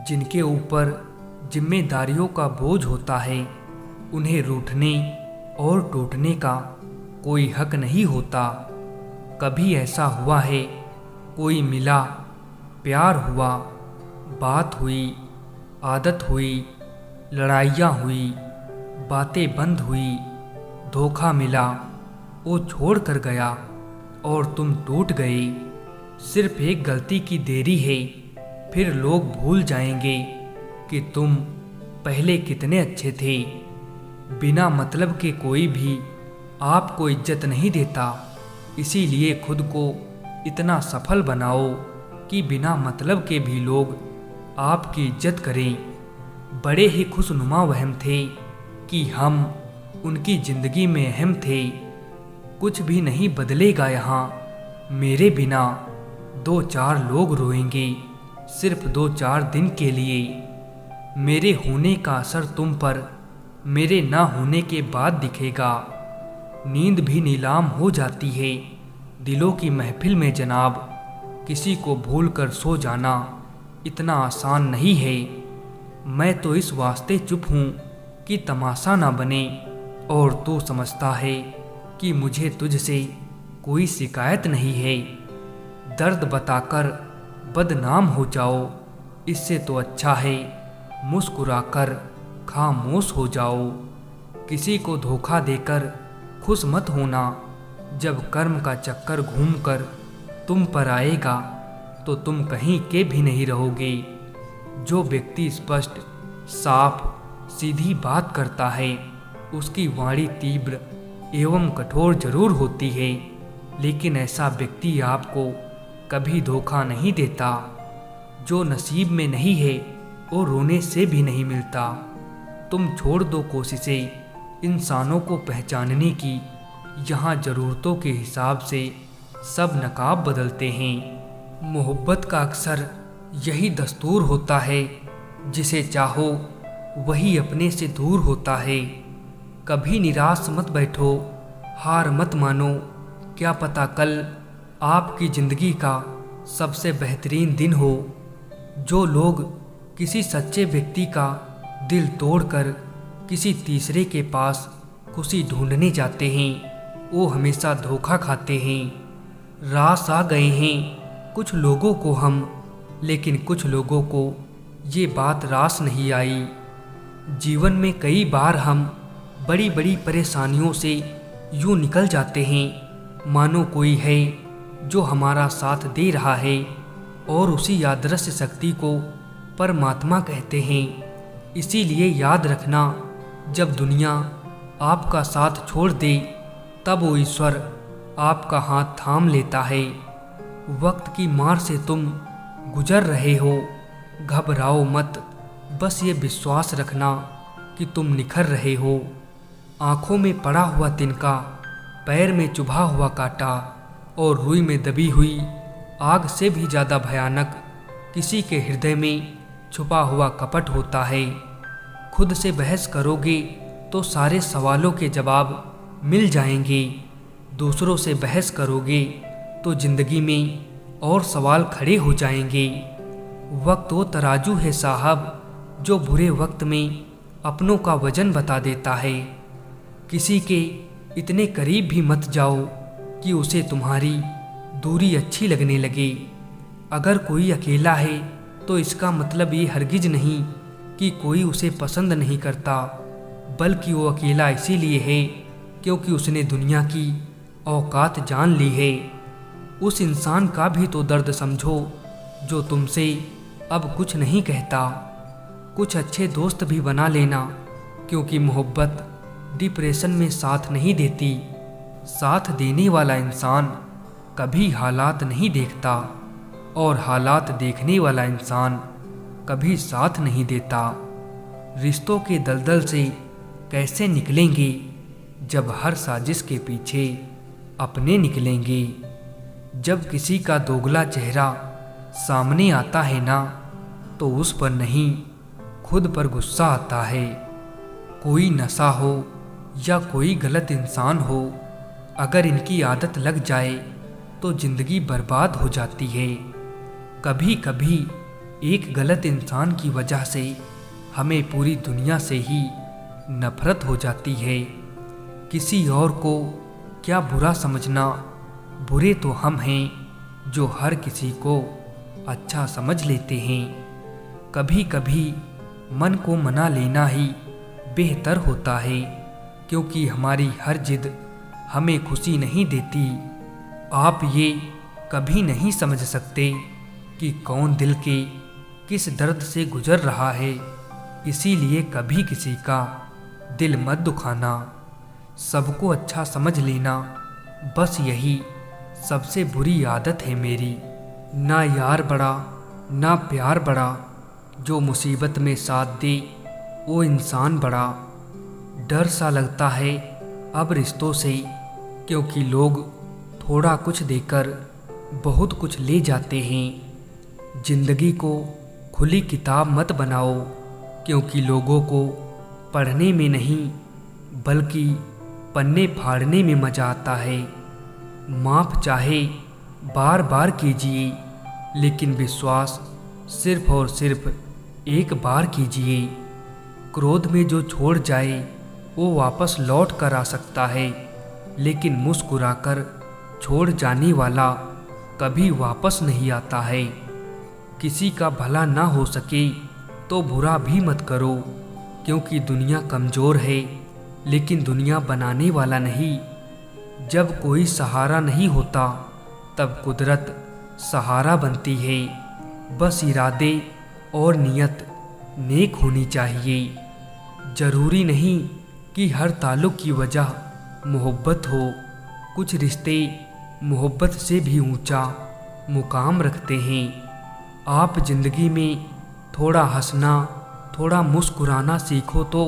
जिनके ऊपर जिम्मेदारियों का बोझ होता है उन्हें रूठने और टूटने का कोई हक नहीं होता। कभी ऐसा हुआ है, कोई मिला, प्यार हुआ, बात हुई, आदत हुई, लड़ाइयाँ हुई, बातें बंद हुई, धोखा मिला, वो छोड़ कर गया और तुम टूट गए। सिर्फ एक गलती की देरी है, फिर लोग भूल जाएंगे कि तुम पहले कितने अच्छे थे। बिना मतलब के कोई भी आपको इज्जत नहीं देता, इसीलिए खुद को इतना सफल बनाओ कि बिना मतलब के भी लोग आपकी इज्जत करें। बड़े ही खुशनुमा वहम थे कि हम उनकी ज़िंदगी में अहम थे। कुछ भी नहीं बदलेगा यहाँ, मेरे बिना 2-4 लोग रोएंगे, सिर्फ 2-4 दिन के लिए। मेरे होने का असर तुम पर मेरे ना होने के बाद दिखेगा। नींद भी नीलाम हो जाती है दिलों की महफिल में जनाब। किसी को भूल कर सो जाना इतना आसान नहीं है। मैं तो इस वास्ते चुप हूँ कि तमाशा ना बने, और तू समझता है कि मुझे तुझसे कोई शिकायत नहीं है। दर्द बताकर बदनाम हो जाओ, इससे तो अच्छा है मुस्कुराकर खामोश हो जाओ। किसी को धोखा देकर खुश मत होना, जब कर्म का चक्कर घूमकर तुम पर आएगा तो तुम कहीं के भी नहीं रहोगे। जो व्यक्ति स्पष्ट, साफ, सीधी बात करता है उसकी वाणी तीव्र एवं कठोर जरूर होती है, लेकिन ऐसा व्यक्ति आपको कभी धोखा नहीं देता। जो नसीब में नहीं है वो रोने से भी नहीं मिलता। तुम छोड़ दो कोशिशें इंसानों को पहचानने की, यहाँ ज़रूरतों के हिसाब से सब नकाब बदलते हैं। मोहब्बत का अक्सर यही दस्तूर होता है, जिसे चाहो वही अपने से दूर होता है। कभी निराश मत बैठो, हार मत मानो, क्या पता कल आपकी ज़िंदगी का सबसे बेहतरीन दिन हो। जो लोग किसी सच्चे व्यक्ति का दिल तोड़कर किसी तीसरे के पास खुशी ढूंढने जाते हैं वो हमेशा धोखा खाते हैं। रास आ गए हैं कुछ लोगों को हम, लेकिन कुछ लोगों को ये बात रास नहीं आई। जीवन में कई बार हम बड़ी बड़ी परेशानियों से यूँ निकल जाते हैं मानो कोई है जो हमारा साथ दे रहा है, और उसी यादृश्य शक्ति को परमात्मा कहते हैं। इसीलिए याद रखना, जब दुनिया आपका साथ छोड़ दे तब वो ईश्वर आपका हाथ थाम लेता है। वक्त की मार से तुम गुजर रहे हो, घबराओ मत, बस ये विश्वास रखना कि तुम निखर रहे हो। आँखों में पड़ा हुआ तिनका, पैर में चुभा हुआ कांटा और रुई में दबी हुई आग से भी ज़्यादा भयानक किसी के हृदय में छुपा हुआ कपट होता है। खुद से बहस करोगे तो सारे सवालों के जवाब मिल जाएंगे, दूसरों से बहस करोगे तो ज़िंदगी में और सवाल खड़े हो जाएंगे। वक्त वो तराजू है साहब जो बुरे वक्त में अपनों का वजन बता देता है। किसी के इतने करीब भी मत जाओ कि उसे तुम्हारी दूरी अच्छी लगने लगे। अगर कोई अकेला है तो इसका मतलब ये हरगिज नहीं कि कोई उसे पसंद नहीं करता, बल्कि वो अकेला इसीलिए है क्योंकि उसने दुनिया की औकात जान ली है। उस इंसान का भी तो दर्द समझो जो तुमसे अब कुछ नहीं कहता। कुछ अच्छे दोस्त भी बना लेना, क्योंकि मोहब्बत डिप्रेशन में साथ नहीं देती। साथ देने वाला इंसान कभी हालात नहीं देखता, और हालात देखने वाला इंसान कभी साथ नहीं देता। रिश्तों के दलदल से कैसे निकलेंगे जब हर साजिश के पीछे अपने निकलेंगे। जब किसी का दोगला चेहरा सामने आता है ना, तो उस पर नहीं खुद पर गुस्सा आता है। कोई नशा हो या कोई गलत इंसान हो, अगर इनकी आदत लग जाए तो ज़िंदगी बर्बाद हो जाती है। कभी कभी एक गलत इंसान की वजह से हमें पूरी दुनिया से ही नफरत हो जाती है। किसी और को क्या बुरा समझना, बुरे तो हम हैं जो हर किसी को अच्छा समझ लेते हैं। कभी कभी मन को मना लेना ही बेहतर होता है, क्योंकि हमारी हर जिद हमें खुशी नहीं देती। आप ये कभी नहीं समझ सकते कि कौन दिल के किस दर्द से गुजर रहा है, इसीलिए कभी किसी का दिल मत दुखाना। सबको अच्छा समझ लेना, बस यही सबसे बुरी आदत है मेरी। ना यार बड़ा ना प्यार बड़ा, जो मुसीबत में साथ दे वो इंसान बड़ा। डर सा लगता है अब रिश्तों से, क्योंकि लोग थोड़ा कुछ देकर बहुत कुछ ले जाते हैं। जिंदगी को खुली किताब मत बनाओ, क्योंकि लोगों को पढ़ने में नहीं बल्कि पन्ने फाड़ने में मज़ा आता है। माफ़ चाहे बार बार कीजिए, लेकिन विश्वास सिर्फ और सिर्फ एक बार कीजिए। क्रोध में जो छोड़ जाए वो वापस लौट कर आ सकता है, लेकिन मुस्कुराकर छोड़ जाने वाला कभी वापस नहीं आता है। किसी का भला ना हो सके तो बुरा भी मत करो, क्योंकि दुनिया कमज़ोर है लेकिन दुनिया बनाने वाला नहीं। जब कोई सहारा नहीं होता तब कुदरत सहारा बनती है। बस इरादे और नियत नेक होनी चाहिए। ज़रूरी नहीं कि हर ताल्लुक़ की वजह मोहब्बत हो। कुछ रिश्ते मोहब्बत से भी ऊंचा मुकाम रखते हैं। आप ज़िंदगी में थोड़ा हंसना, थोड़ा मुस्कुराना सीखो तो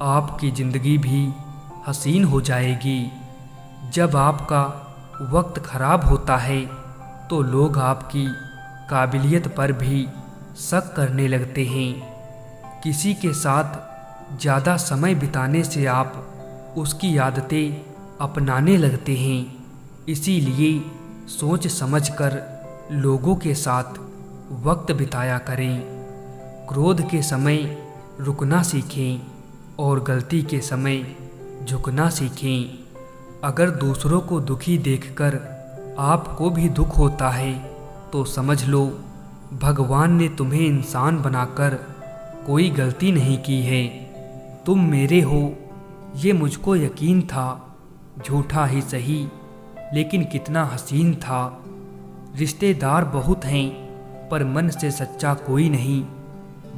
आपकी ज़िंदगी भी हसीन हो जाएगी। जब आपका वक्त ख़राब होता है तो लोग आपकी काबिलियत पर भी शक करने लगते हैं। किसी के साथ ज़्यादा समय बिताने से आप उसकी आदतें अपनाने लगते हैं। इसीलिए सोच समझकर लोगों के साथ वक्त बिताया करें। क्रोध के समय रुकना सीखें और गलती के समय झुकना सीखें। अगर दूसरों को दुखी देखकर आपको भी दुख होता है तो समझ लो भगवान ने तुम्हें इंसान बनाकर कोई गलती नहीं की है। तुम मेरे हो ये मुझको यकीन था, झूठा ही सही लेकिन कितना हसीन था। रिश्तेदार बहुत हैं पर मन से सच्चा कोई नहीं।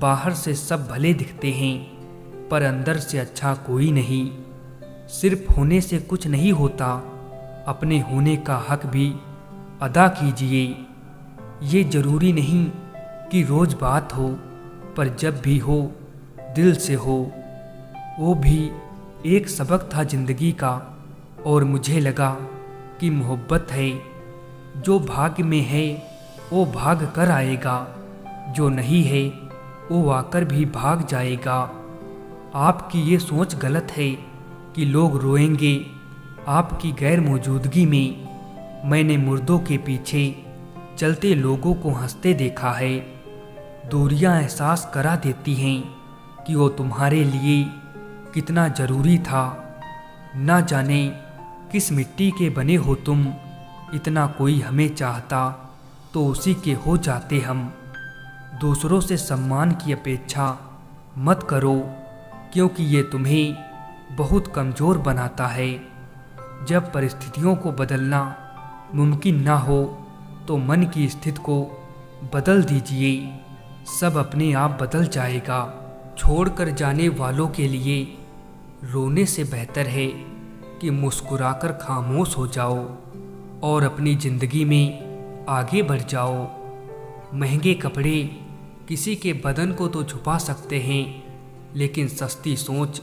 बाहर से सब भले दिखते हैं पर अंदर से अच्छा कोई नहीं। सिर्फ होने से कुछ नहीं होता, अपने होने का हक भी अदा कीजिए। ये ज़रूरी नहीं कि रोज़ बात हो, पर जब भी हो दिल से हो। वो भी एक सबक था ज़िंदगी का, और मुझे लगा कि मोहब्बत है जो भाग्य में है वो भाग कर आएगा, जो नहीं है वो आकर भी भाग जाएगा। आपकी ये सोच गलत है कि लोग रोएंगे आपकी गैर मौजूदगी में। मैंने मुर्दों के पीछे चलते लोगों को हंसते देखा है। दूरियां एहसास करा देती हैं कि वो तुम्हारे लिए कितना ज़रूरी था। ना जाने किस मिट्टी के बने हो तुम, इतना कोई हमें चाहता तो उसी के हो जाते हम। दूसरों से सम्मान की अपेक्षा मत करो, क्योंकि ये तुम्हें बहुत कमज़ोर बनाता है। जब परिस्थितियों को बदलना मुमकिन ना हो तो मन की स्थिति को बदल दीजिए। सब अपने आप बदल जाएगा। छोड़कर जाने वालों के लिए रोने से बेहतर है कि मुस्कुराकर खामोश हो जाओ और अपनी ज़िंदगी में आगे बढ़ जाओ। महंगे कपड़े किसी के बदन को तो छुपा सकते हैं, लेकिन सस्ती सोच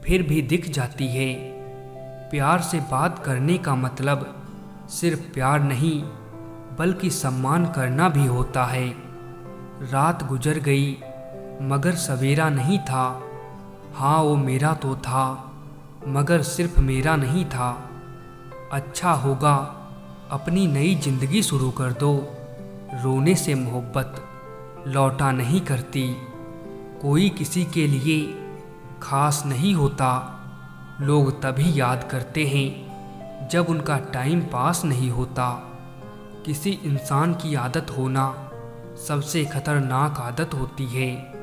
फिर भी दिख जाती है। प्यार से बात करने का मतलब सिर्फ प्यार नहीं बल्कि सम्मान करना भी होता है। रात गुजर गई मगर सवेरा नहीं था। हाँ, वो मेरा तो था मगर सिर्फ मेरा नहीं था। अच्छा होगा अपनी नई ज़िंदगी शुरू कर दो। रोने से मोहब्बत लौटा नहीं करती। कोई किसी के लिए खास नहीं होता। लोग तभी याद करते हैं जब उनका टाइम पास नहीं होता। किसी इंसान की आदत होना सबसे खतरनाक आदत होती है।